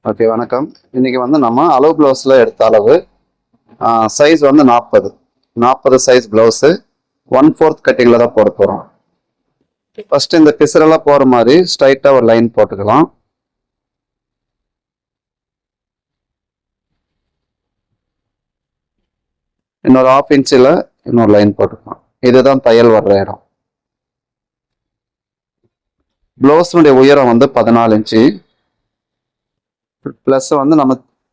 Okay, வணக்கம். இன்னைக்கு வந்து நம்ம அளவு பிளவுஸ்ல எடுத்த அளவு சைஸ் வந்து 40 சைஸ் பிளவுஸு 1/4 கட்டிங்ல தான் போட போறோம். ஃபர்ஸ்ட் இந்த பிசரெல்லாம் போற மாதிரி ஸ்ட்ரைட்டா ஒரு லைன் போட்டுக்கலாம். இன்னொரு 1/2 இன்ச்சில் இன்னொரு லைன் போட்டுக்கலாம். இதுதான் தையல் வர்ற இடம். பிளவுஸுடைய உயரம் வந்து 14 இன்ச்சு. பிளஸ் வந்து நம்ம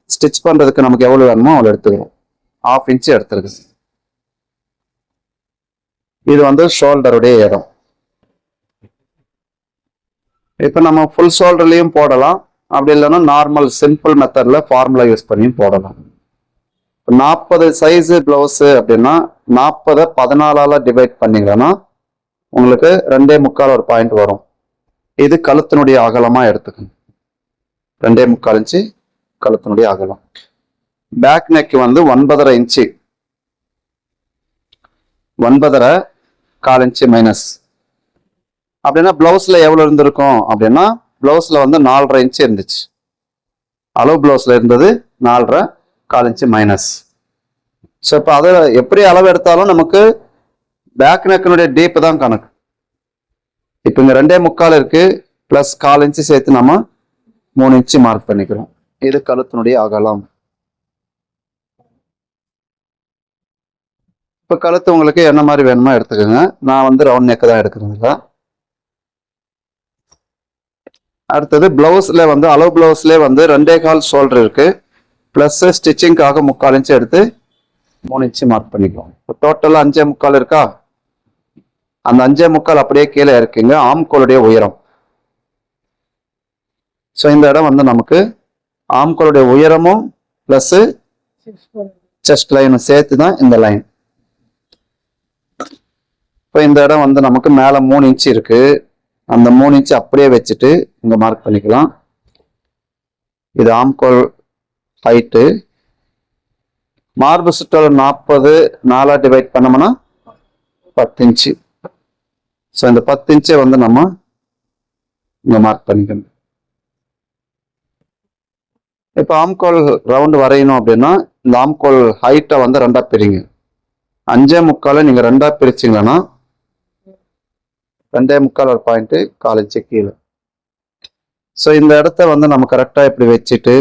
ஸ்டிச் பண்றதுக்கு நமக்கு எவ்வளவு வேணுமோ அவ்வளோ எடுத்துக்கிறோம். 1/2 இன்ச்சு எடுத்துருக்கு. இது வந்து ஷோல்டருடைய இடம். இப்போ நம்ம ஃபுல் ஷோல்டர்லையும் போடலாம், அப்படி இல்லைன்னா நார்மல் சிம்பிள் மெத்தட்ல ஃபார்முலா யூஸ் பண்ணியும் போடலாம். 40 சைஸ் பிளவுஸ் அப்படின்னா 40 14ஆல டிவைட் பண்ணீங்கன்னா உங்களுக்கு 2.25 ஒரு பாயிண்ட் வரும். இது கழுத்தினுடைய அகலமா எடுத்துக்கணும். 2.25 இன்ச்சு கழுத்தினுடைய அகலம். பேக் நெக் வந்து 9.5 இன்ச்சு, 9.25 இன்ச்சு மைனஸ். அப்படின்னா பிளவுஸ்ல எவ்வளவு இருந்திருக்கும் அப்படின்னா பிளவுஸ்ல வந்து 4.5 இன்ச்சு இருந்துச்சு. அளவு பிளவுஸ்ல இருந்தது 4.25 இன்ச்சு மைனஸ். ஸோ இப்போ அதை எப்படி அளவு எடுத்தாலும் நமக்கு பேக் நெக்கினுடைய டீப் தான் கணக்கு. இப்போ இங்க 2.25 இருக்கு, பிளஸ் 1/4 இன்ச்சு சேர்த்து நம்ம 3 இன்ச்சு மார்க் பண்ணிக்கிறோம். இது கழுத்தினுடைய அகலம். இப்போ கழுத்து உங்களுக்கு என்ன மாதிரி வேணுமோ எடுத்துக்கோங்க. நான் வந்து ரவுண்ட் நெக் தான் எடுக்கிறேன். அடுத்தது பிளவுஸ்ல வந்து அளவு பிளவுஸ்ல வந்து 2.25 ஷோல்டர் இருக்கு, பிளஸ் ஸ்டிச்சிங்காக 3/4 இன்ச்சு எடுத்து 3 இன்ச்சு மார்க் பண்ணிக்கலாம். டோட்டலா 5.25 இருக்கா? அந்த 5.25 அப்படியே கீழே இருக்குங்க ஆம்கோலுடைய உயரம். ஸோ இந்த இடம் வந்து நமக்கு ஆம்கோலுடைய உயரமும் பிளஸ் செஸ்ட் லைனும் சேர்த்து தான் இந்த லைன். இப்போ இந்த இடம் வந்து நமக்கு மேலே 3 இன்ச்சு இருக்கு. அந்த 3 இன்ச்சு அப்படியே வச்சுட்டு இங்க மார்க் பண்ணிக்கலாம். இது ஆம்கோல் ஹைட்டு. மார்பு சுற்றளவு 40 4ஆ டிவைட் பண்ணோம்னா 10 இன்ச்சு. ஸோ இந்த 10 இன்ச்சை வந்து நம்ம இங்க மார்க் பண்ணிக்கணும். இப்போ ஆம்கோல் ரவுண்ட் வரையணும் அப்படின்னா இந்த ஆம்கோல் ஹைட்டை வந்து 2ஆ பிரிங்க. 5.25 நீங்க 2ஆ பிரிச்சிங்கன்னா 2.25 ஒரு பாயிண்ட் 1/4 இன்ச்சு கீழே. ஸோ இந்த இடத்த வந்து நம்ம கரெக்டா இப்படி வச்சுட்டு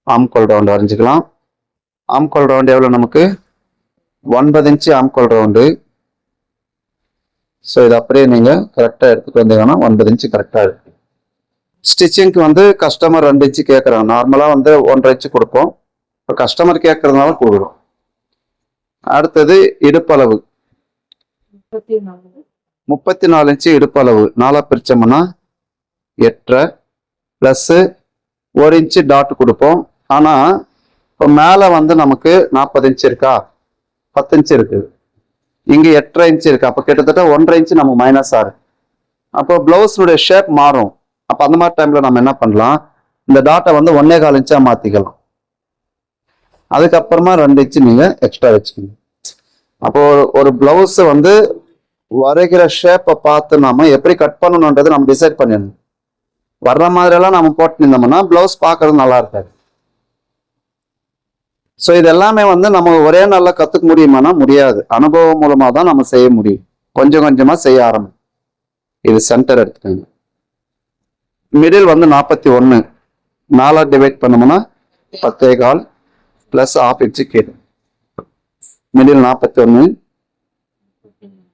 ஆம்கோல் ரவுண்ட் வரைஞ்சிக்கலாம். ஆம்கோல் ரவுண்ட் எவ்வளவு நமக்கு 9 இன்ச்சு ஆம்கோல் ரவுண்டு. ஸோ இது அப்படியே நீங்க கரெக்டா எடுத்துட்டு வந்தீங்கன்னா 9 இன்ச்சு கரெக்டா இருக்கு. ஸ்டிச்சிங்க்கு வந்து கஸ்டமர் 2 இன்ச்சு கேட்குறாங்க. நார்மலா வந்து 1.5 இன்ச்சு கொடுப்போம். இப்போ கஸ்டமர் கேட்கறதுனால கூடுறோம். அடுத்தது இடுப்பளவு 34 இன்ச்சு இடுப்பளவு. 4ஆ பிரிச்சோம்னா 8.5 பிளஸ் 1 இன்ச்சு டாட் கொடுப்போம். ஆனா இப்போ மேல வந்து நமக்கு 40 இன்ச்சு இருக்கா, 10 இன்ச்சு இருக்கு, இங்க 8.5 இன்ச்சு இருக்கு. அப்போ கிட்டத்தட்ட 1.5 இன்ச்சு நமக்கு மைனஸ் ஆறு. அப்போ பிளவுஸுடைய ஷேப் மாறும். அப்போ அந்த மாதிரி டைம்ல நம்ம என்ன பண்ணலாம், இந்த டாட்டை வந்து 1.25 இன்ச்சா மாத்திக்கலாம். அதுக்கப்புறமா 2 இன்ச்சு நீங்க எக்ஸ்ட்ரா வச்சுக்கணும். அப்போ ஒரு பிளவுஸ் வந்து வரைகிற ஷேப்பை பார்த்து நாம எப்படி கட் பண்ணணும்ன்றது நம்ம டிசைட் பண்ணிடணும். வர்ற மாதிரி எல்லாம் நம்ம போட்டு இருந்தோம்னா பிளவுஸ் பார்க்கறது நல்லா இருக்காது. ஸோ இது எல்லாமே வந்து நம்ம ஒரே நாள்ல கத்துக்க முடியுமானா முடியாது. அனுபவம் மூலமா தான் நம்ம செய்ய முடியும். கொஞ்சம் கொஞ்சமா செய்ய ஆரம்பிக்கும். இது சென்டர் எடுத்துக்கோங்க. மிடில் வந்து 41 4ஆ டிவைட் பண்ணோம்னா 10.25 பிளஸ் 1/2 இன்ச்சு கீழே. மிடில் 41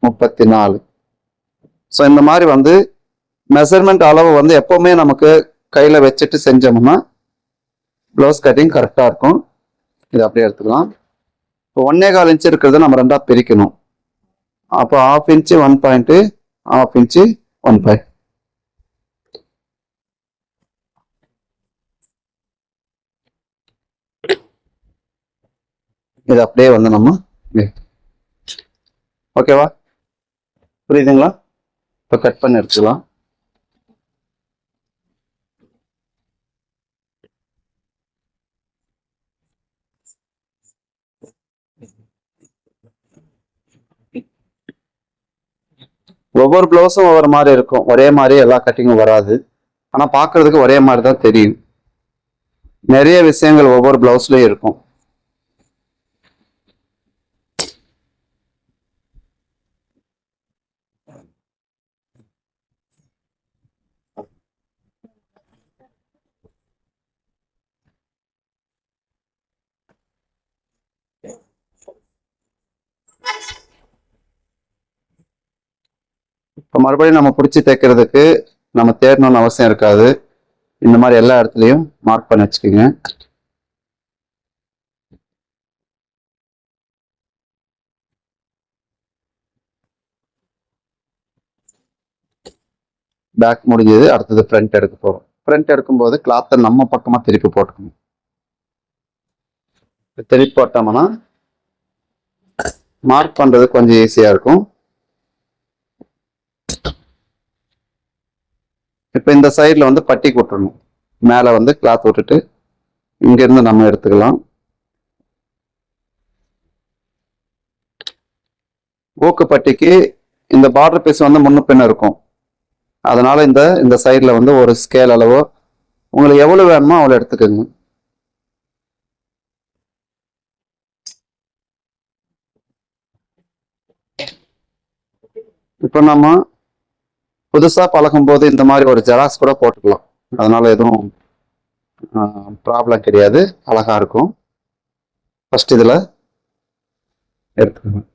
34. ஸோ இந்த மாதிரி வந்து மெஷர்மெண்ட் அளவு வந்து எப்பவுமே நமக்கு கையில வச்சுட்டு செஞ்சோம்னா ப்ளவுஸ் கட்டிங் கரெக்டா இருக்கும். இது அப்படியே எடுத்துக்கலாம். இப்போ 1.25 இன்ச்சு இருக்கிறத நம்ம 2ஆ பிரிக்கணும். அப்போ 1/2 இன்ச்சு 1 பாயிண்ட், 1/2 இன்ச்சு 1 பாயிண்ட். இது அப்படியே வந்து நம்ம ஓகேவா, புரியுதுங்களா? இப்போ கட் பண்ணி எடுத்துக்கலாம். ஒவ்வொரு பிளவுஸும் ஒவ்வொரு மாதிரி இருக்கும், ஒரே மாதிரி எல்லா கட்டிங்கும் வராது. ஆனா பாக்குறதுக்கு ஒரே மாதிரி தான் தெரியும். நிறைய விஷயங்கள் ஒவ்வொரு பிளவுஸ்லயும் இருக்கும். இப்போ மறுபடியும் நம்ம பிடிச்சி தைக்கிறதுக்கு நம்ம தேடணும்னு அவசியம் இருக்காது. இந்த மாதிரி எல்லா இடத்துலையும் மார்க் பண்ணி வச்சுக்கோங்க. பேக் முடிஞ்சது, அடுத்தது ஃப்ரண்ட் எடுக்க போகிறோம். ஃப்ரண்ட் எடுக்கும்போது கிளாத்தை நம்ம பக்கமாக திருப்பி போட்டுக்கணும். திருப்பி போட்டோம்னா மார்க் பண்ணுறது கொஞ்சம் ஈஸியாக இருக்கும். இப்போ இந்த சைடில் வந்து பட்டி கொட்டணும். மேலே வந்து கிளாத் விட்டுட்டு இங்கேருந்து நம்ம எடுத்துக்கலாம். ஊக்கு பட்டிக்கு இந்த பார்டர் பீஸ் வந்து முன்ன பின்ன இருக்கும். அதனால இந்த சைடில் வந்து ஒரு ஸ்கேல் அளவோ உங்களுக்கு எவ்வளோ வேணுமோ அவ்வளோ எடுத்துக்கோங்க. இப்போ நம்ம புதுசாக பழகும்போது இந்த மாதிரி ஒரு ஜெராக்ஸ் கூட போட்டுக்கலாம். அதனால எதுவும் ப்ராப்ளம் கிடையாது, அழகா இருக்கும். ஃபர்ஸ்ட் இதில் எடுத்துக்கணும்.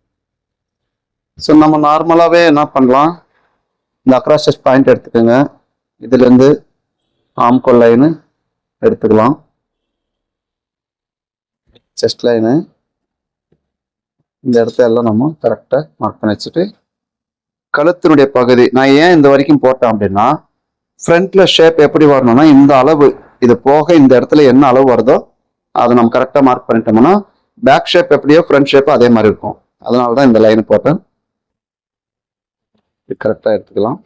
ஸோ நம்ம நார்மலாகவே என்ன பண்ணலாம், இந்த அக்ராஸ் செஸ்ட் பாயிண்ட் எடுத்துக்கோங்க. இதுலேருந்து ஆம்கோல் லைனு எடுத்துக்கலாம். செஸ்ட் லைனு இந்த இடத்த எல்லாம் நம்ம கரெக்டாக மார்க் பண்ணி வச்சுட்டு, கழுத்தினுடைய பகுதி நான் ஏன் இந்த வரைக்கும் போட்டேன் அப்படின்னா, ஃப்ரண்ட்ல ஷேப் எப்படி வரணும்னா இந்த அளவு, இது போக இந்த இடத்துல என்ன அளவு வருதோ அதை நம்ம கரெக்டாக மார்க் பண்ணிட்டோம்னா பேக் ஷேப் எப்படியோ ஃப்ரண்ட் ஷேப் அதே மாதிரி இருக்கும். அதனால தான் இந்த லைன் போட்டேன். கரெக்டாக எடுத்துக்கலாம்.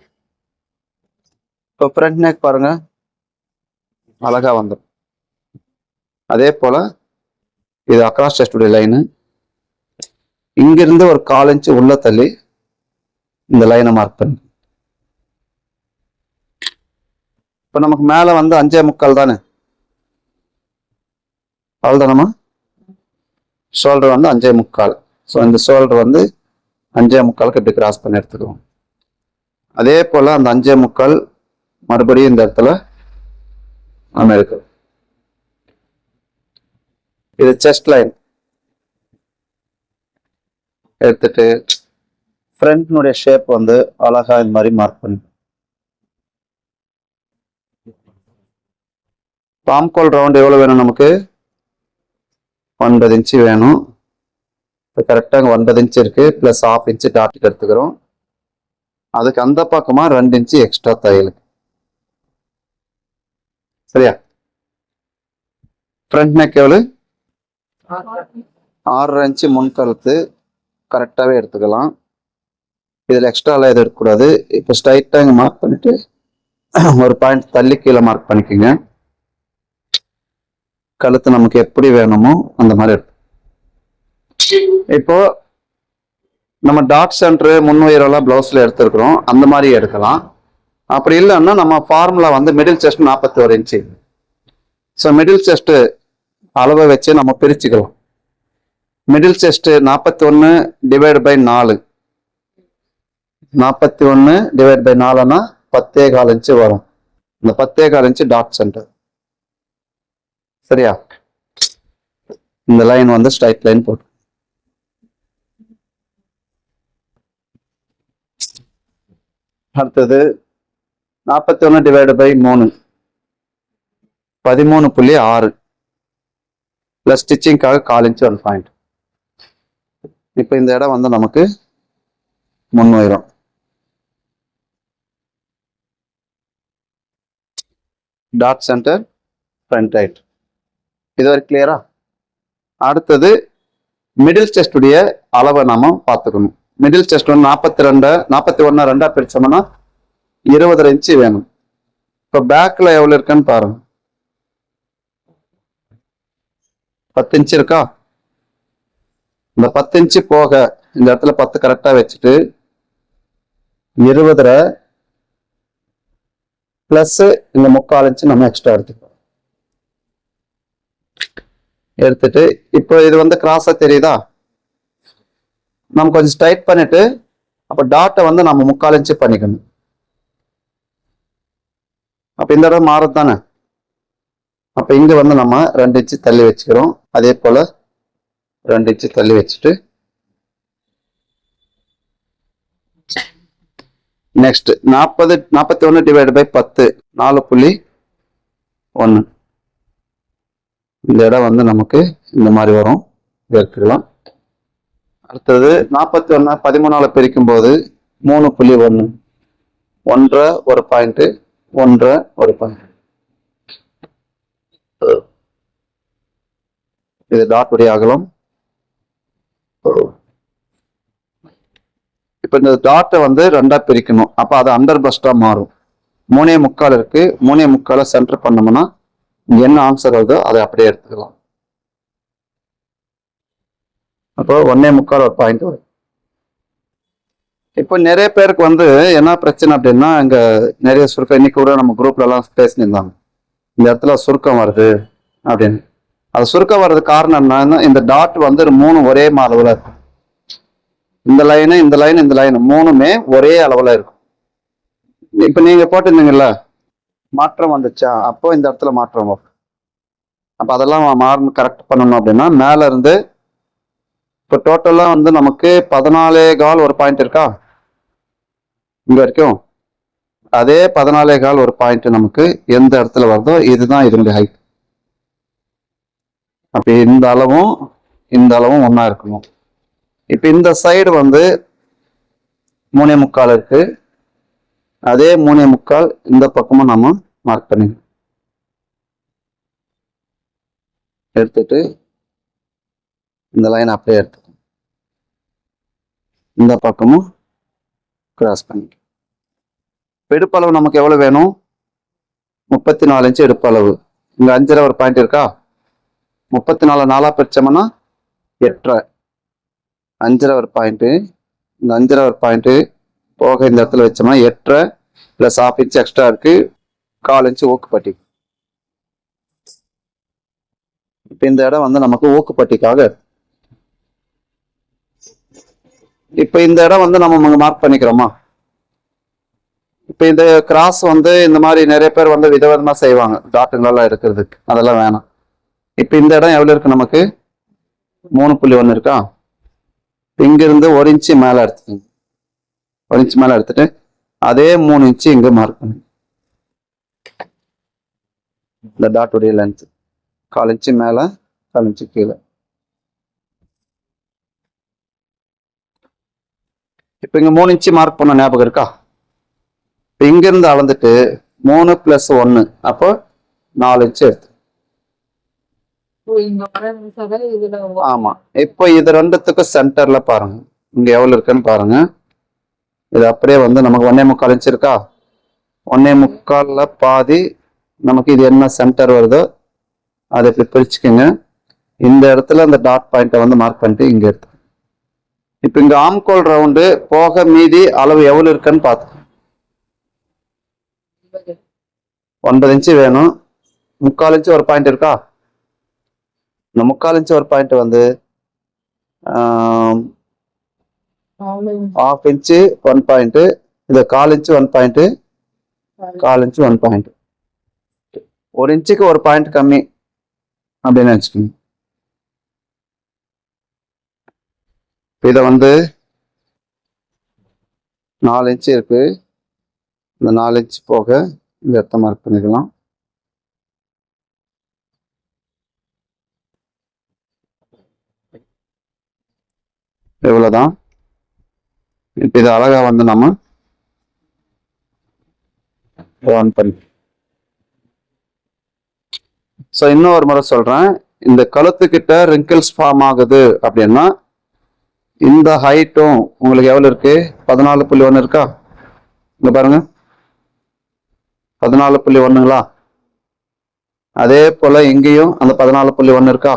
இப்போ ஃப்ரண்ட் நெக் பாருங்க, அழகா வந்துடும். அதே போல இது அக்ராஸ் செஸ்டுடைய லைனு. இங்கிருந்து ஒரு 1/4 இன்ச்சு உள்ள தள்ளி இந்த லைனை மார்க் பண்ணு. இப்போ நமக்கு மேலே வந்து 5.75 தானே, அவ்வளோதானம்மா. ஷோல்டர் வந்து 5.75. ஸோ இந்த ஷோல்டர் வந்து 5.75க்கு இப்படி கிராஸ் பண்ணி எடுத்துக்குவோம். அதே போல் அந்த 5.75 மறுபடியும் இந்த இடத்துல நம்ம இருக்கு. இது செஸ்ட் லைன் எடுத்துட்டு ஃப்ரண்ட்னுடைய ஷேப் வந்து அழகா இந்த மாதிரி மார்க் பண்ணி, பாம்கோல் ரவுண்ட் எவ்வளோ வேணும் நமக்கு, 9 இன்ச்சு வேணும். இப்போ கரெக்டாக 9 இன்ச்சு இருக்கு, ப்ளஸ் 1/2 இன்ச்சு டாட்டுக்கு எடுத்துக்கிறோம். அதுக்கு அந்த பக்கமா 2 இன்ச்சு எக்ஸ்ட்ரா தையலுக்கு. சரியா? ஃப்ரண்ட் நெக் எவ்வளவு, 6.5 இன்ச்சு முன் கழுத்து கரெக்டாகவே எடுத்துக்கலாம். இதில் எக்ஸ்ட்ராலாம் எதுவும் எடுக்கக்கூடாது. இப்போ ஸ்ட்ரைட்டாக இங்கே மார்க் பண்ணிட்டு ஒரு பாயிண்ட் தள்ளி கீழே மார்க் பண்ணிக்கோங்க. கழுத்து நமக்கு எப்படி வேணுமோ அந்த மாதிரி எடுத்து, இப்போ நம்ம டாட் சென்டர் முன்னுயரெல்லாம் பிளவுஸ்ல எடுத்துருக்கிறோம், அந்த மாதிரி எடுக்கலாம். அப்படி இல்லைன்னா நம்ம ஃபார்முலா வந்து middle chest 41 inch. So middle chest அளவை வச்சு நம்ம பிரிச்சுக்கலாம். மிடில் chest 41 divide by 4, 41 divide by 4னா 10.25 இன்ச்சு வரும். இந்த 10.25 இன்ச்சு டாட் சென்டர். சரியா? இந்த லைன் வந்து ஸ்ட்ரைட் லைன் போட்டு, அடுத்தது 41 டிவைட் பை 3 13.6 பிளஸ் ஸ்டிச்சிங்காக 1/4 இன்ச்சு 1 பாயிண்ட். இப்போ இந்த இடம் வந்து நமக்கு முன்னுயரம். Dot centre front right. இது வரை கிளியரா? அடுத்தது மிடில் செஸ்டுடைய அளவை நாம பார்த்துக்கணும். மிடில் செஸ்ட் வந்து 41 ரெண்டா பிரிச்சோம்னா 20.5 இன்ச்சு வேணும். இப்போ பேக்ல எவ்வளவு இருக்குன்னு பாருங்க, 10 இன்ச்சு இருக்கா? இந்த 10 இன்ச்சு போக இந்த இடத்துல 10 கரெக்டா வச்சுட்டு 20 பிளஸ் இந்த 3/4 இன்ச்சு நம்ம எக்ஸ்ட்ரா எடுத்துக்கிறோம். எடுத்துட்டு இப்போ இது வந்து கிராஸா தெரியுதா? நம்ம கொஞ்சம் ஸ்ட்ரைட் பண்ணிட்டு அப்ப டாட்டை வந்து நம்ம 3/4 இன்ச்சு பண்ணிக்கணும். அப்ப இந்த இடம் மாறுது தானே. அப்ப இங்க வந்து நம்ம 2 இன்ச்சு தள்ளி வச்சுக்கிறோம். அதே போல 2 இன்ச்சு தள்ளி வச்சுட்டு நெக்ஸ்ட் 41 டிவைட் பை 10 4.1. இந்த இடம் வந்து நமக்கு இந்த மாதிரி வரும். எடுத்துக்கலாம். அடுத்தது 41 13ஆல பிரிக்கும் போது 3.1 1 ஒரு பாயிண்ட் 1 ஒரு பாயிண்ட். இது டாட் உடைய அகலம். இப்ப இந்த டாட்டை வந்து 2ஆ பிரிக்கணும். அப்ப அது அண்டர் பஸ்டா மாறும். 3.25 இருக்கு. 3.25 சென்டர் பண்ணோம்னா என்ன ஆன்சர் வருதோ அதை அப்படியே எடுத்துக்கலாம். அப்போ 1.25 ஒரு பாயிண்ட் வரும். இப்போ நிறைய பேருக்கு வந்து என்ன பிரச்சனை அப்படின்னா, இங்க நிறைய சுருக்கம் இன்னைக்கு கூட நம்ம குரூப்ல எல்லாம் பேசினிருந்தாங்க. இந்த இடத்துல சுருக்கம் வருது அப்படின்னு. அது சுருக்கம் வர்றது காரணம் என்னன்னா, இந்த டாட் வந்து 3 ஒரே அளவுல இருக்கும். இந்த லைனு இந்த லைன் இந்த லைன் 3மே ஒரே அளவுல இருக்கும். இப்ப நீங்க போட்டிருந்தீங்கல்ல, மாற்றம் வந்துச்சா? அப்போ இந்த இடத்துல மாற்றம் வரும். அப்ப அதெல்லாம் மாறணும் கரெக்ட் பண்ணணும் அப்படின்னா மேல இருந்து இப்போ டோட்டலா வந்து நமக்கு 14.25 ஒரு பாயிண்ட் இருக்கா இங்க வரைக்கும். அதே 14.25 ஒரு பாயிண்ட் நமக்கு எந்த இடத்துல வருதோ இதுதான் இதனுடைய ஹைட். அப்ப இந்த அளவும் ஒன்னா இருக்கணும். இப்ப இந்த சைடு வந்து 3.25 இருக்கு. அதே 3.25 இந்த பக்கமும் நம்ம மார்க் பண்ணி எடுத்துட்டு இந்த லைன் அப்படியே எடுத்துக்கணும். இந்த பக்கமும் கிராஸ் பண்ணி. எடுப்பளவு நமக்கு எவ்வளவு வேணும்? 34 இன்ச்சு எடுப்பளவு. இங்க 5 ஒரு பாயிண்ட் இருக்கா? 34 4ஆ பிரிச்சோம்னா 8.5. 5 ஒரு பாயிண்ட். இந்த 5 ஒரு பாயிண்ட் போக இந்த இடத்துல வச்சோம்னா 8.5 பிளஸ் 1/2 இன்ச்சு எக்ஸ்ட்ரா இருக்கு. 1/4 இன்ச்சு ஊக்குப்பட்டி. இப்ப இந்த இடம் வந்து நமக்கு ஊக்குப்பட்டிக்காக. இப்ப இந்த இடம் வந்து நம்ம மார்க் பண்ணிக்கிறோமா? இப்ப இந்த கிராஸ் வந்து இந்த மாதிரி நிறைய பேர் வந்து விதவிதமா செய்வாங்க டாட்டுங்களெல்லாம் இருக்கிறதுக்கு. அதெல்லாம் வேணாம். இப்ப இந்த இடம் எவ்வளவு இருக்கு நமக்கு? 3.1 இருக்கா? இங்க இருந்து 1 இன்ச்சு மேல எடுத்துக்கோங்க. 1 இன்ச்சு மேல எடுத்துட்டு அதே 3 இன்ச்சு இங்க மார்க் பண்ணு. இந்த டாட் உடைய லென்த் 1/4 இன்ச்சு மேல 1/4 இன்ச்சு கீழே. இப்ப இங்க 3 இன்ச்சு மார்க் பண்ண ஞாபகம் இருக்கா? இங்க இருந்து அளந்துட்டு 3 + 1 அப்போ 4 இன்ச்சு எடுத்து. ஆமா. இப்போ இது ரெண்டுத்துக்கும் சென்டர்ல பாருங்க. இங்க எவ்வளவு இருக்குன்னு பாருங்க. இது அப்படியே வந்து நமக்கு 1.25 இன்ச்சு இருக்கா? 1.25ல பாதி நமக்கு இது என்ன சென்டர் வருதோ அதை இப்படி பிரிச்சுக்கோங்க. இந்த இடத்துல அந்த டாட் பாயிண்ட்டை வந்து மார்க் பண்ணிட்டு இங்க எடுத்து. இப்ப இங்க ஆம்கோல் ரவுண்டு போக மீதி அளவு எவ்வளவு இருக்குன்னு பார்த்து. 9 இன்ச்சு வேணும். 3/4 இன்ச்சு ஒரு பாயிண்ட் இருக்கா? இந்த 3/4 இன்ச்சு ஒரு பாயிண்ட் வந்து 1/2 இன்ச்சு 1 பாயிண்ட். இது 1/4 இன்ச்சு 1 பாயிண்ட். 1/4 inch 1 point. 1 இன்ச்சுக்கு ஒரு பாயிண்ட் கம்மி அப்படின்னு நினைச்சுக்கோங்க. இதை வந்து 4 இன்ச்சு இருக்கு. இந்த 4 இன்ச்சு போக இந்த இடத்த மார்க் பண்ணிக்கலாம். இவ்வளவுதான். இப்ப இது அழகா வந்து நம்ம ஆன் பண்ணி. ஸோ இன்னும் ஒரு முறை சொல்றேன். இந்த கழுத்துக்கிட்ட ரிங்கிள்ஸ் ஃபார்ம் ஆகுது அப்படின்னா இந்த ஹைட்டும் உங்களுக்கு எவ்வளவு இருக்கு? 14.1 இருக்கா? இங்க பாருங்க 14.1ங்களா? அதே போல இங்கேயும் அந்த 14.1 இருக்கா?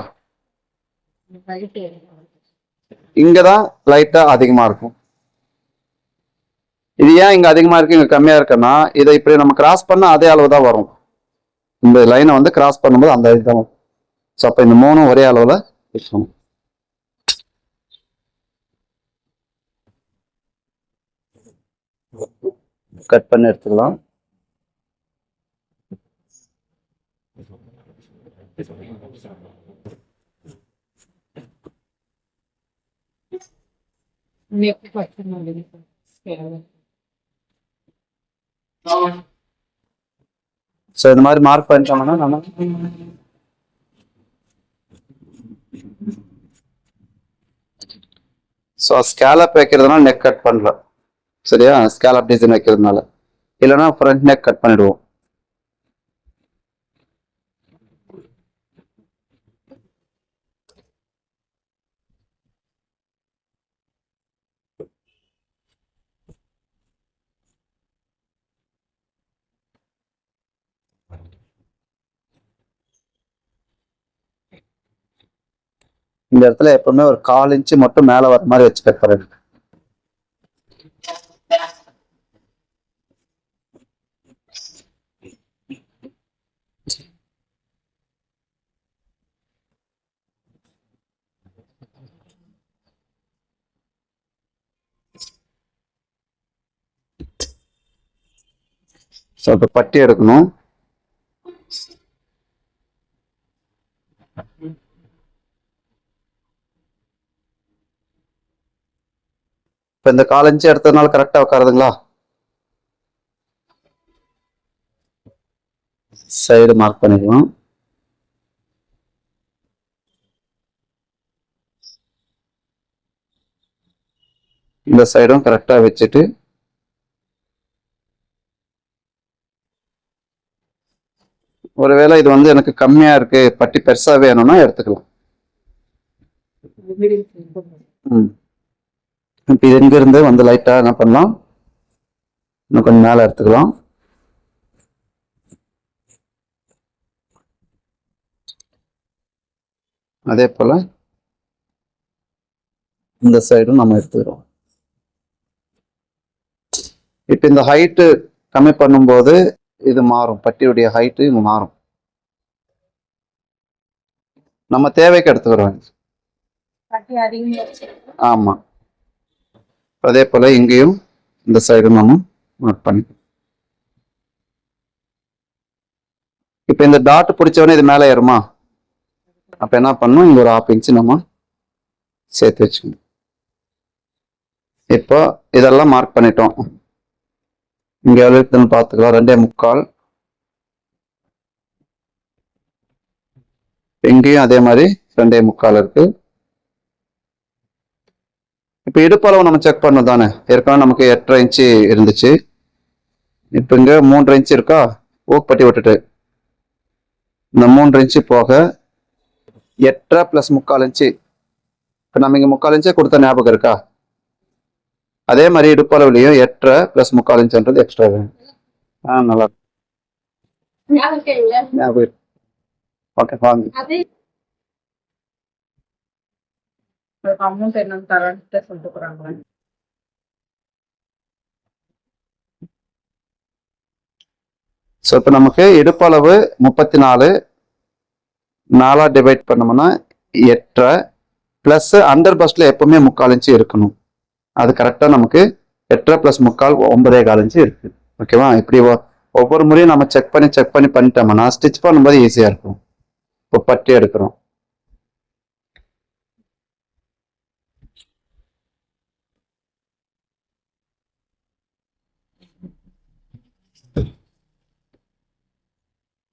இங்கதான் லைட்டா அதிகமா இருக்கும். இது ஏன் இங்க அதிகமா இருக்கு இங்க கம்மியா இருக்குன்னா இதை இப்படி நம்ம கிராஸ் பண்ணா அதே அளவு தான் வரும். இந்த லைனை வந்து கிராஸ் பண்ணும்போது அந்த இதுதான் வரும். ஸோ அப்போ இந்த மூணும் ஒரே அளவுல இருக்கணும். கட் பண்ணி எடுத்துக்கலாம். ஸோ இந்த மாதிரி மார்க் பண்ணிட்டோம்னா நம்ம ஸோ ஸ்கேலப் வைக்கிறதுனால நெக் கட் பண்ணலாம். சரியா? ஸ்கேலப் டிசைன் வைக்கிறதுனால, இல்லைன்னா ஃப்ரண்ட் நெக் கட் பண்ணிடுவோம். இந்த இடத்துல எப்பவுமே ஒரு 1/4 இன்ச்சு மட்டும் மேல வர மாதிரி வச்சு கட் பண்ணுங்க. ஸோ இப்போ பட்டி எடுக்கணும். இப்போ இந்த 1/4 இன்ச்சு எடுத்ததுனால கரெக்டா உட்காருதுங்களா? சைடு மார்க் பண்ணிக்கலாம். இந்த சைடும் கரெக்டா வச்சுட்டு ஒருவேளை இது வந்து எனக்கு கம்மியா இருக்கு, பட்டி பெருசா வேணும்னா எடுத்துக்கலாம். இப்போ இது எங்க இருந்து வந்து லைட்டா என்ன பண்ணலாம், இன்னும் கொஞ்சம் மேல எடுத்துக்கலாம். அதே போல இந்த சைடும் நம்ம எடுத்துக்கிறோம். இப்ப இந்த ஹைட்டு கம்மி பண்ணும்போது இது மாறும், பட்டியுடைய ஹைட்டு இது மாறும். நம்ம தேவைக்கு எடுத்துக்கிறோம். ஆமா, அதே போல இங்கேயும் இந்த சைடும் நம்ம மார்க் பண்ணி, இப்ப இந்த டாட் பிடிச்சவொடனே இது மேலே ஏறுமா? அப்ப என்ன பண்ணணும், இங்க ஒரு 1/2 இன்ச்சு நம்ம சேர்த்து வச்சுக்கணும். இப்போ இதெல்லாம் மார்க் பண்ணிட்டோம். இங்க எவ்வளவு இருக்குன்னு பார்த்துக்கலாம். 2.25. இங்கேயும் அதே மாதிரி 2.25 இருக்கு. இப்ப இடுப்பளவு நம்ம செக் பண்ணணும் தானே, ஏற்கனவே நமக்கு 8.5 இன்ச்சு இருந்துச்சு. இப்ப இங்க 3.5 இன்ச்சு இருக்கா, ஊக்குப்பட்டி விட்டுட்டு இந்த 3 இன்ச்சு போக 8.5 + 3/4 இன்ச்சு. இப்ப நம்ம இங்க 3/4 இன்ச்சே கொடுத்த ஞாபகம் இருக்கா? அதே மாதிரி இடுப்பளவுலையும் 8.5 + 3/4 இன்ச்சுன்றது எக்ஸ்ட்ரா வேணும். நல்லா ஓகே வாங்க. ஸோ இப்போ நமக்கு இடுப்பளவு 34, 4 டிவைட் பண்ணோம்னா 8.5 பிளஸ் அண்டர் பஸ்ட்ல எப்பவுமே 3/4 இன்ச்சு இருக்கணும். அது கரெக்டா நமக்கு 8.5 + 3/4 9.25 இன்ச்சு இருக்கு. ஓகேவா? இப்படி ஒவ்வொரு முறையும் நம்ம செக் பண்ணி பண்ணிட்டோம்னா ஸ்டிச் பண்ணும்போது ஈஸியா இருக்கும். இப்போ பட்டி எடுக்கிறோம்.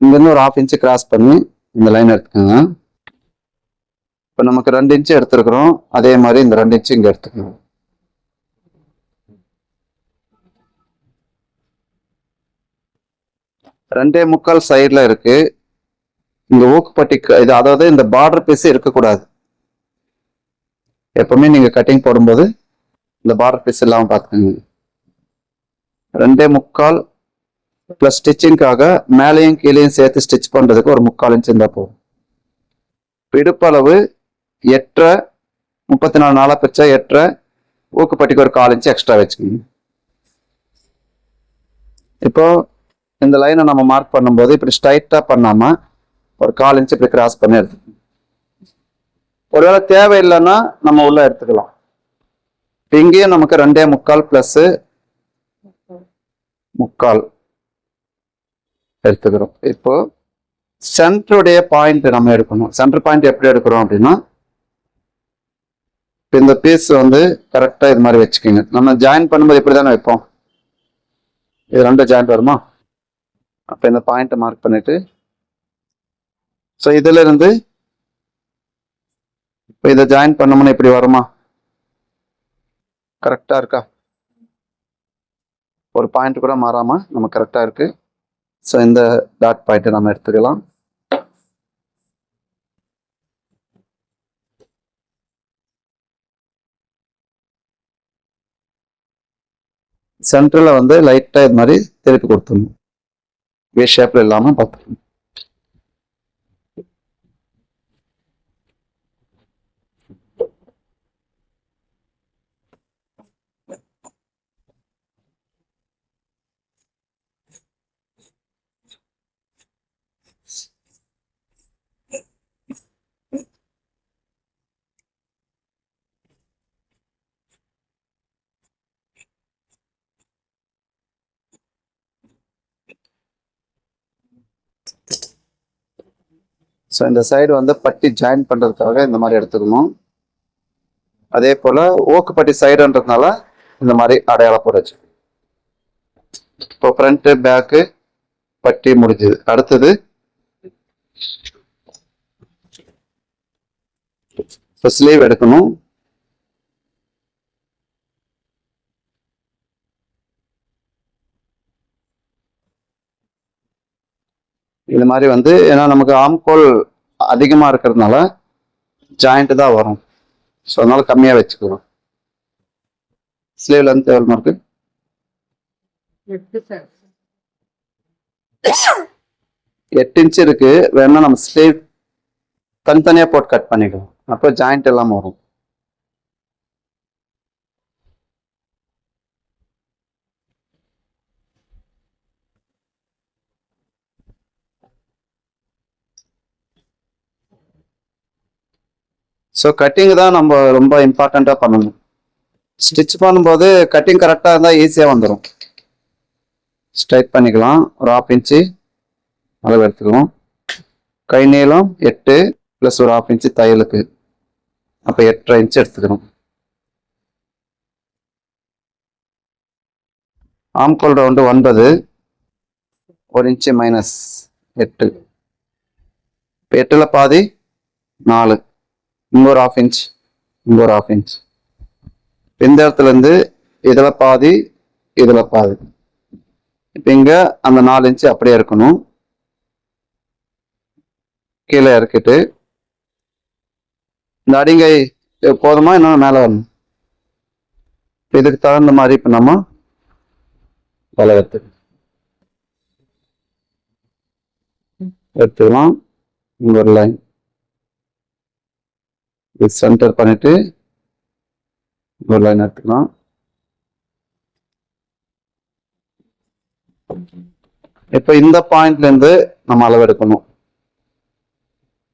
இங்கிருந்து ஒரு 1/2 இன்ச்சு கிராஸ் பண்ணி இந்த லைன் எடுத்துக்கோங்க. இப்போ நமக்கு 2 இன்ச்சு எடுத்துருக்கிறோம், அதே மாதிரி இந்த 2 இன்ச்சு இங்க எடுத்துக்கணும். ரெண்டே முக்கால் சைட்ல இருக்கு. இங்க ஊக்குப்பட்டி இது, அதாவது இந்த பார்டர் பீஸ் இருக்கக்கூடாது. எப்பவுமே நீங்க கட்டிங் போடும்போது இந்த பார்டர் பீஸ் இல்லாம பாத்துக்கோங்க. 2.25 பிளஸ் ஸ்டிச்சிங்காக மேலையும் கீழையும் சேர்த்து ஸ்டிச் பண்றதுக்கு ஒரு 3/4 இன்ச்சு இருந்தா போகும். இடுப்பளவு 8.5, 34 4 பிரிச்சா 8.5, ஊக்குப்பட்டிக்கு ஒரு 1/4 இன்ச்சு எக்ஸ்ட்ரா வச்சுக்கோங்க. இப்போ இந்த லைனை நம்ம மார்க் பண்ணும்போது இப்படி ஸ்ட்ரைட்டாக பண்ணாமல் ஒரு 1/4 இன்ச் இப்படி கிராஸ் பண்ணி எடுத்துக்கணும். ஒருவேளை தேவையில்லைன்னா நம்ம உள்ள எடுத்துக்கலாம். இங்கேயும் நமக்கு 2.75 ப்ளஸ் 3/4 எடுத்துக்கிறோம். இப்போ சென்டருடைய பாயிண்ட் நம்ம எடுக்கணும். சென்டர் பாயிண்ட் எப்படி எடுக்கிறோம் அப்படின்னா, இந்த பீஸ் வந்து கரெக்டாக இது மாதிரி வச்சுக்கோங்க. நம்ம ஜாயின் பண்ணும்போது இப்படி தானே வைப்போம். இது 2 ஜாயிண்ட் வருமா? அப்போ இந்த பாயிண்ட்டை மார்க் பண்ணிட்டு, ஸோ இதுல இருந்து இப்போ இதை ஜாயின் பண்ணோம்னா இப்படி வருமா? கரெக்டா இருக்கா? ஒரு பாயிண்ட் கூட மாறாம நம்ம கரெக்டா இருக்கு. ஸோ இந்த டாட் பாயிண்ட்டை நம்ம எடுத்துக்கலாம். சென்டர்ல வந்து லைட்டா இது மாதிரி திருப்பி கொடுத்துடணும். வே ஷேப்ல இல்லாம பார்த்துக்கணும். ஸோ இந்த சைடு வந்து பட்டி ஜாயின் பண்ணுறதுக்காக இந்த மாதிரி எடுத்துக்கணும். அதே போல் ஓக்கு பட்டி சைடுன்றதுனால இந்த மாதிரி அடையாளம் போடுச்சு. இப்போ ஃப்ரண்ட்டு பேக்கு பட்டி முடிஞ்சுது. அடுத்தது இப்போ ஸ்லீவ் எடுக்கணும். இது மாதிரி வந்து ஏன்னா நமக்கு ஆம்கோல் அதிகமாக இருக்கிறதுனால ஜாயிண்ட் தான் வரும். ஸோ அதனால கம்மியாக வச்சுக்கிறோம். ஸ்லீவ் லென்த் எவ்வளோ இருக்கு? 8 இன்ச் இருக்கு. வேணா நம்ம ஸ்லீவ் தனித்தனியாக போட்டு கட் பண்ணிக்கலாம். அப்போ ஜாயிண்ட் எல்லாம் வரும். ஸோ கட்டிங் தான் நம்ம ரொம்ப இம்பார்ட்டண்ட்டாக பண்ணணும். ஸ்டிச் பண்ணும்போது கட்டிங் கரெக்டாக இருந்தால் ஈஸியாக வந்துடும். ஸ்ட்ரைட் பண்ணிக்கலாம். ஒரு 1/2 இன்ச்சு அளவு எடுத்துக்கலாம். கை நீளம் 8 ப்ளஸ் ஒரு 1/2 இன்ச்சு தையலுக்கு, அப்போ 8.5 இன்ச்சு எடுத்துக்கணும். ஆம்கோல் ரவுண்டு 9, 1 இன்ச்சு மைனஸ் 8. இப்போ 8ல் பாதி 4, இங்கே ஒரு 1/2 இன்ச், இங்கே ஒரு 1/2 இன்ச். இந்த இடத்துல இருந்து இதில் பாதி இதில் பாதி. இப்போ இங்கே அந்த 4 இன்ச்சு அப்படியே இருக்கணும். கீழே இறக்கிட்டு இந்த அடிங்கை போதுமா, இன்னும் மேலே வரணும். இதுக்கு தகுந்த மாதிரி இப்போ நம்ம வளையத்து எடுத்துக்கலாம். இங்க ஒரு லைன் இது சென்டர் பண்ணிட்டு ஒரு லைன் எடுத்துக்கலாம். இப்போ இந்த பாயிண்ட்ல இருந்து நம்ம அளவு எடுக்கணும்.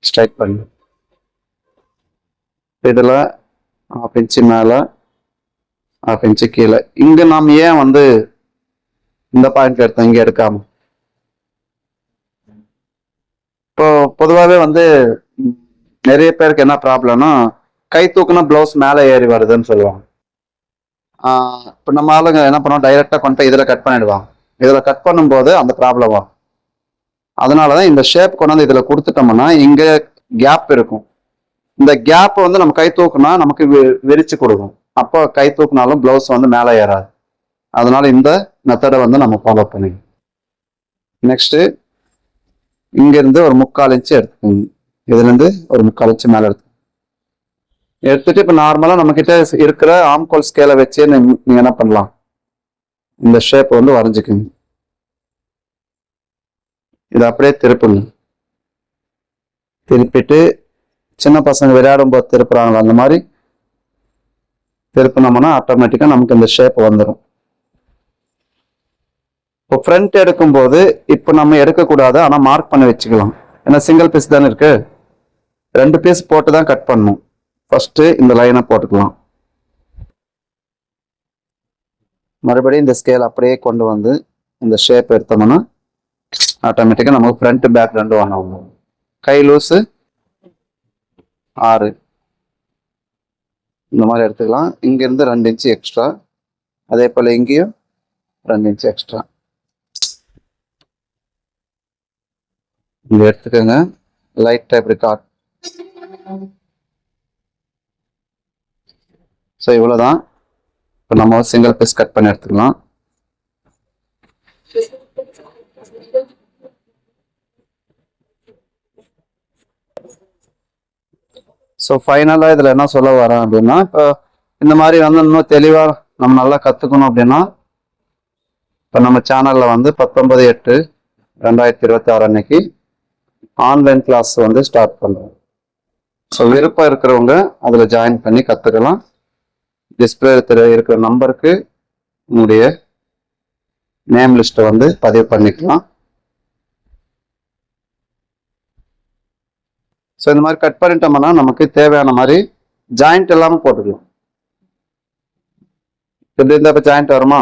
ஸ்ட்ரைட் பண்ணி இதுல 1/2 இன்ச்சு மேல 1/2 இன்ச்சு கீழே. இங்க நாம் ஏன் வந்து இந்த பாயிண்ட் எடுத்தோம், இங்க எடுக்காம? இப்போ பொதுவாகவே வந்து நிறைய பேருக்கு என்ன ப்ராப்ளம்னா, கை தூக்குனா பிளவுஸ் மேலே ஏறி வருதுன்னு சொல்லுவாங்க. இப்போ நம்ம ஆளுங்க என்ன பண்ணுவோம், டைரெக்டாக கொண்டு போய் இதில் கட் பண்ணிடுவாங்க. இதில் கட் பண்ணும்போது அந்த ப்ராப்ளம் வரும். அதனால தான் இந்த ஷேப் கொண்டு வந்து இதில் கொடுத்துட்டோம்னா இங்கே கேப் இருக்கும். இந்த கேப்பை வந்து நம்ம கை தூக்குனா நமக்கு விரிச்சு கொடுக்கும். அப்போ கை தூக்குனாலும் பிளவுஸ் வந்து மேலே ஏறாது. அதனால இந்த மெத்தடை வந்து நம்ம ஃபாலோ பண்ணிக்கணும். நெக்ஸ்ட்டு இங்கேருந்து ஒரு 3/4 இன்ச்சு எடுத்துக்கோங்க. இதுலேருந்து ஒரு 3/4 இன்ச்சு மேலே எடுத்துட்டு இப்போ நார்மலாக நம்மக்கிட்ட இருக்கிற ஆம்கோல் ஸ்கேலை வச்சு நீங்கள் என்ன பண்ணலாம், இந்த ஷேப் வந்து வரைஞ்சிக்கோங்க. இதை அப்படியே திருப்புங்க. திருப்பிட்டு சின்ன பசங்க விளையாடும் போது திருப்புறாங்களா அந்த மாதிரி திருப்பினோம்னா ஆட்டோமேட்டிக்காக நமக்கு இந்த ஷேப் வந்துடும். ஃப்ரண்ட் எடுக்கும்போது இப்போ நம்ம எடுக்கக்கூடாது, ஆனால் மார்க் பண்ணி வச்சுக்கலாம். ஏன்னா சிங்கிள் பீஸ் தானே இருக்கு, 2 பீஸ் போட்டு தான் கட் பண்ணணும். ஃபர்ஸ்ட் இந்த லைனை போட்டுக்கலாம். மறுபடியும் இந்த ஸ்கேல் அப்படியே கொண்டு வந்து இந்த ஷேப் எடுத்தோம்னா ஆட்டோமேட்டிக்காக நமக்கு ஃப்ரண்ட் பேக் 2 ஒன்று ஆகும். கை லூஸு 6 இந்த மாதிரி எடுத்துக்கலாம். இங்கேருந்து 2 இன்ச்சு எக்ஸ்ட்ரா, அதே போல் இங்கேயும் 2 இன்ச்சு எக்ஸ்ட்ரா இங்கே எடுத்துக்கோங்க. லைட்டாக இப்படி காட். ஸோ இவ்வளோதான். இப்போ நம்ம சிங்கிள் பீஸ் கட் பண்ணி எடுத்துக்கலாம். ஸோ ஃபைனலாக இதில் என்ன சொல்ல வரேன் அப்படின்னா, இப்போ இந்த மாதிரி வந்து இன்னும் தெளிவாக நம்ம நல்லா கற்றுக்கணும் அப்படின்னா, இப்போ நம்ம சேனலில் வந்து 19/8/2026 அன்னைக்கு ஆன்லைன் கிளாஸ் வந்து ஸ்டார்ட் பண்ணுறோம். ஸோ விருப்பம் இருக்கிறவங்க அதில் ஜாயின் பண்ணி கற்றுக்கலாம். டிஸ்பிளே இருக்கிற நம்பருக்கு உங்களுடைய நேம் லிஸ்ட்டை வந்து பதிவு பண்ணிக்கலாம். ஸோ இந்த மாதிரி கட் பண்ணிட்டோம்னா நமக்கு தேவையான மாதிரி ஜாயிண்ட் எல்லாமே போட்டுக்கலாம். எப்படி இருந்தால் இப்போ ஜாயிண்ட் வருமா,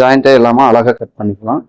ஜாயிண்டே இல்லாமல் அழகாக கட் பண்ணிக்கலாம்.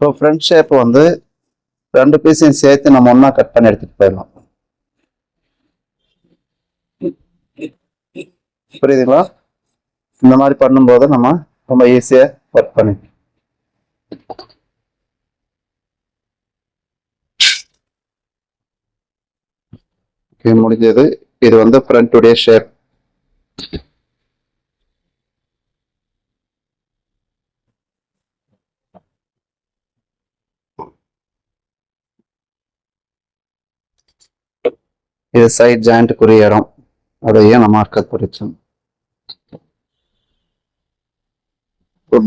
இப்போ ஃப்ரண்ட் ஷேப் வந்து 2 பீஸையும் சேர்த்து நம்ம ஒன்றா கட் பண்ணி எடுத்துகிட்டு போயிடலாம். புரியுதுங்களா? இந்த மாதிரி பண்ணும்போது நம்ம ரொம்ப ஈஸியாக ஒர்க் பண்ணி முடிஞ்சது. இது வந்து ஃப்ரண்ட்டுடைய ஷேப். இது சைட் ஜாயிண்ட்டுக்குரிய இடம், அதையும் நம்ம மார்க்கர் குறிச்சோம்.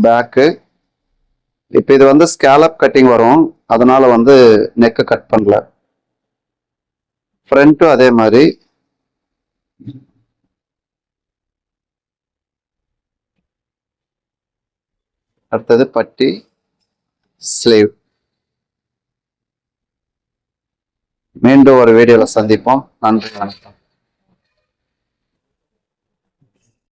பேக்கு இப்போ இது வந்து ஸ்கேலப் கட்டிங் வரும், அதனால வந்து நெக்கு கட் பண்ணல. ஃப்ரண்ட்டும் அதே மாதிரி. அடுத்தது பட்டி, ஸ்லீவ். மீண்டும் ஒரு வீடியோவில் சந்திப்போம். நன்றி, வணக்கம்.